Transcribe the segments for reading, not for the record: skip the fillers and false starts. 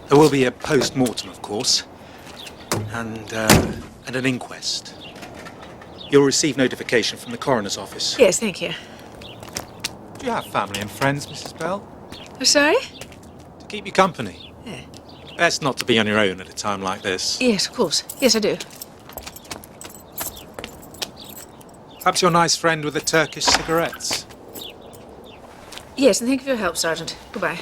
There will be a post-mortem, of course, and an inquest. You'll receive notification from the coroner's office. Yes, thank you. Do you have family and friends, Mrs. Bell? Oh, sorry? To keep you company. Yeah. Best not to be on your own at a time like this. Yes, of course. Yes, I do. Perhaps your nice friend with the Turkish cigarettes. Yes, and thank you for your help, Sergeant. Goodbye.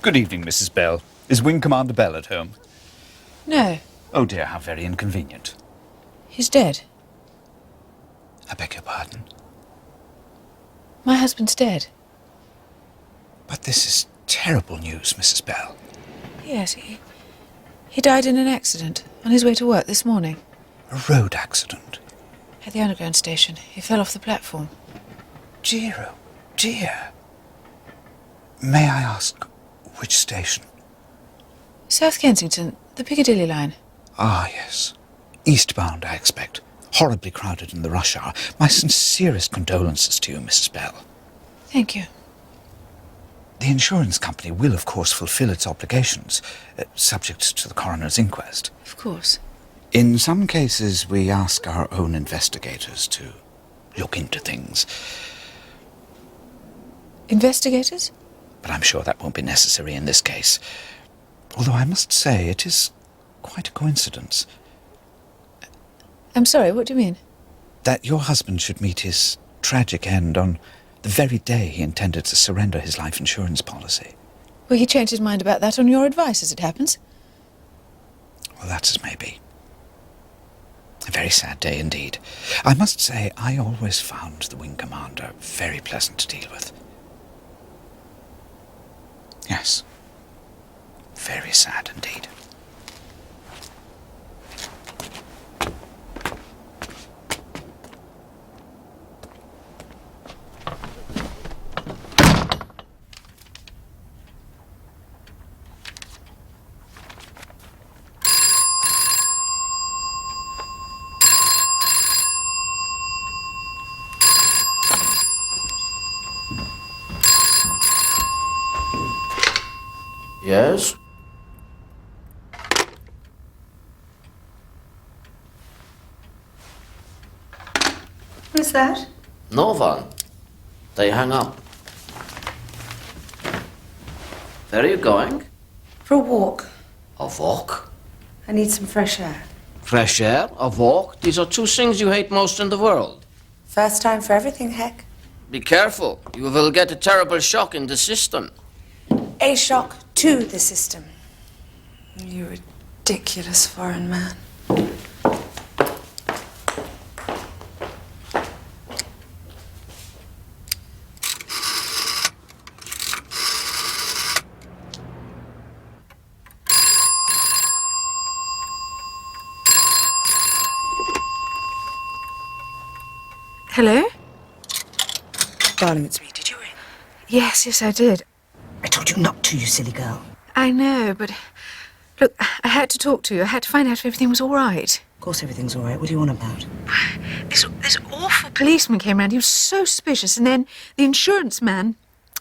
Good evening, Mrs. Bell. Is Wing Commander Bell at home? No, Oh dear, how very inconvenient. he's dead. I beg your pardon. My husband's dead. But this is terrible news, Mrs. Bell. Yes, he died in an accident on his way to work this morning. A road accident. At the underground station. He fell off the platform. Dear, oh dear. May I ask which station? South Kensington, the Piccadilly line. Ah, yes. Eastbound, I expect. Horribly crowded in the rush hour. My sincerest condolences to you, Mrs. Bell. Thank you. The insurance company will, of course, fulfill its obligations, subject to the coroner's inquest. Of course. In some cases, we ask our own investigators to look into things. Investigators? But I'm sure that won't be necessary in this case. Although I must say, it is quite a coincidence. I'm sorry, what do you mean? That your husband should meet his tragic end on the very day he intended to surrender his life insurance policy. Well, he changed his mind about that on your advice, as it happens. Well, that's as may be. A very sad day indeed. I must say, I always found the Wing Commander very pleasant to deal with. Yes. Very sad indeed. Yes? Who's that? No one. They hang up. Where are you going? For a walk. A walk? I need some fresh air. Fresh air? A walk? These are two things you hate most in the world. First time for everything, heck. Be careful. You will get a terrible shock in the system. A shock to the system. You ridiculous foreign man. Hello? Darling, it's me. Did you ring? Yes, I did. I told you not to, you silly girl. I know, but... Look, I had to talk to you. I had to find out if everything was all right. Of course everything's all right. What do you want about? This awful policeman came round. He was so suspicious. And then the insurance man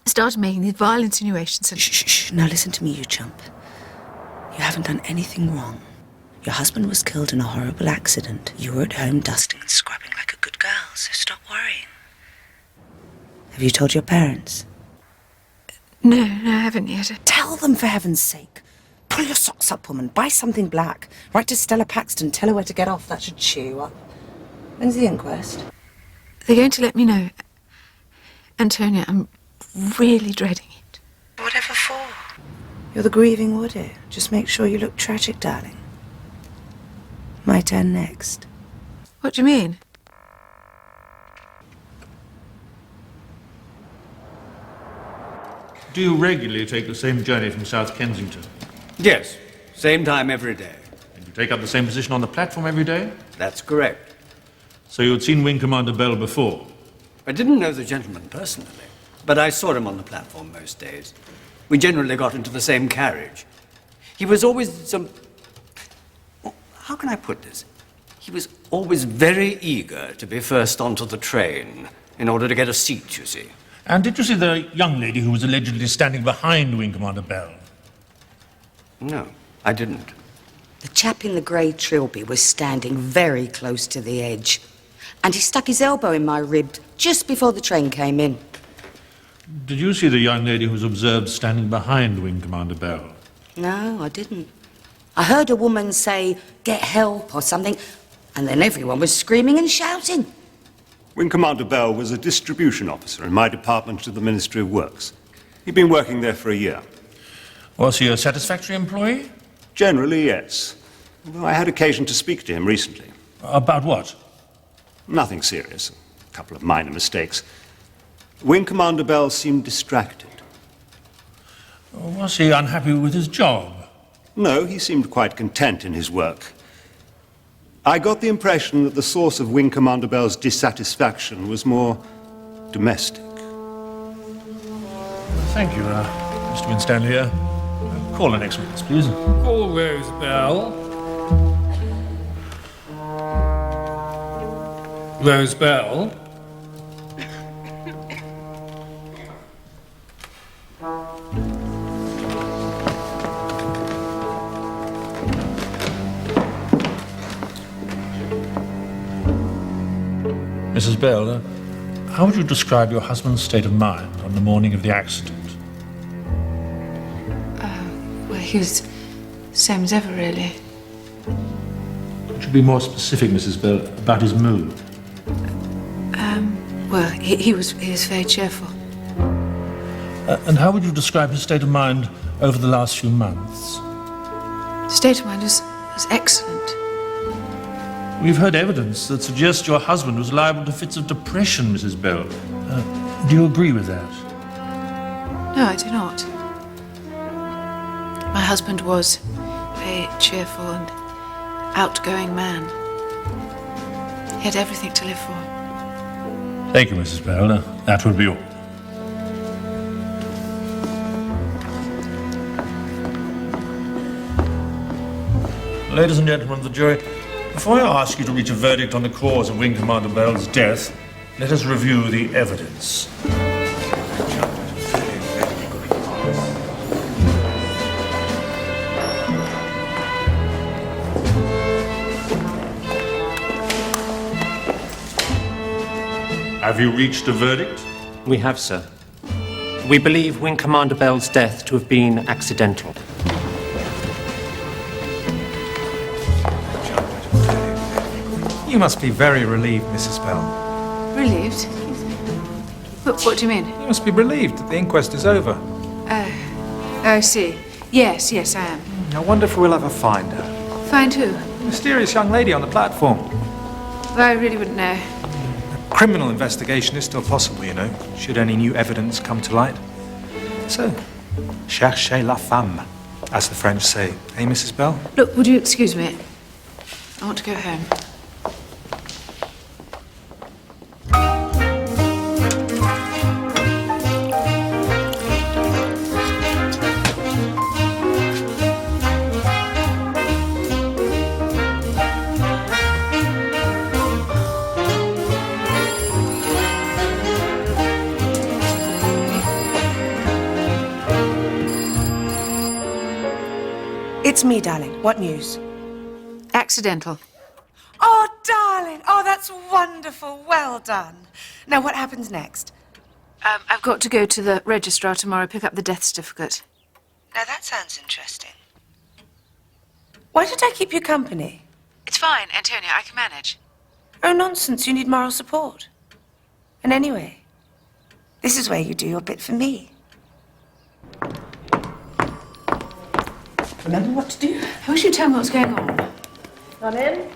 started making these vile insinuations. And... Shh. Now listen to me, you chump. You haven't done anything wrong. Your husband was killed in a horrible accident. You were at home dusting and scrubbing like a good girl, so stop worrying. Have you told your parents? No, I haven't yet. Tell them, for heaven's sake. Pull your socks up, woman. Buy something black. Write to Stella Paxton. Tell her where to get off. That should cheer you up. When's the inquest? They're going to let me know. Antonia, I'm really dreading it. Whatever for? You're the grieving widow. Just make sure you look tragic, darling. My turn next. What do you mean? Do you regularly take the same journey from South Kensington? Yes, same time every day. And you take up the same position on the platform every day? That's correct. So you had seen Wing Commander Bell before? I didn't know the gentleman personally, but I saw him on the platform most days. We generally got into the same carriage. He was always how can I put this? He was always very eager to be first onto the train in order to get a seat, you see. And did you see the young lady who was allegedly standing behind Wing Commander Bell? No, I didn't. The chap in the grey trilby was standing very close to the edge, and he stuck his elbow in my rib just before the train came in. Did you see the young lady who was observed standing behind Wing Commander Bell? No, I didn't. I heard a woman say, "Get help," or something, and then everyone was screaming and shouting. Wing Commander Bell was a distribution officer in my department of the Ministry of Works. He'd been working there for a year. Was he a satisfactory employee? Generally, yes. Although I had occasion to speak to him recently. About what? Nothing serious. A couple of minor mistakes. Wing Commander Bell seemed distracted. Was he unhappy with his job? No, he seemed quite content in his work. I got the impression that the source of Wing Commander Bell's dissatisfaction was more domestic. Thank you, Mr. Winstanley. Call the next witness, please. Call Rose Bell. Rose Bell. Mrs. Bell, how would you describe your husband's state of mind on the morning of the accident? Well, he was same as ever, really. Could you be more specific, Mrs. Bell, about his mood? Well, he was very cheerful. And how would you describe his state of mind over the last few months? State of mind was excellent. We've heard evidence that suggests your husband was liable to fits of depression, Mrs. Bell. Do you agree with that? No, I do not. My husband was a very cheerful and outgoing man. He had everything to live for. Thank you, Mrs. Bell. That would be all. Ladies and gentlemen of the jury, before I ask you to reach a verdict on the cause of Wing Commander Bell's death, let us review the evidence. Have you reached a verdict? We have, sir. We believe Wing Commander Bell's death to have been accidental. You must be very relieved, Mrs. Bell. Relieved? But what do you mean? You must be relieved that the inquest is over. Oh, I see. Yes, I am. I wonder if we'll ever find her. Find who? The mysterious young lady on the platform. Well, I really wouldn't know. Criminal investigation is still possible, you know, should any new evidence come to light. So, cherchez la femme, as the French say. Eh, Mrs. Bell? Look, would you excuse me? I want to go home. It's me, darling. What news? Accidental. Oh, darling. Oh, that's wonderful. Well done. Now, what happens next? I've got to go to the registrar tomorrow, pick up the death certificate. Now, that sounds interesting. Why did I keep you company? It's fine, Antonia, I can manage. Oh, nonsense. You need moral support. And anyway, this is where you do your bit for me. Remember what to do? I wish you'd tell me what's going on. Come in.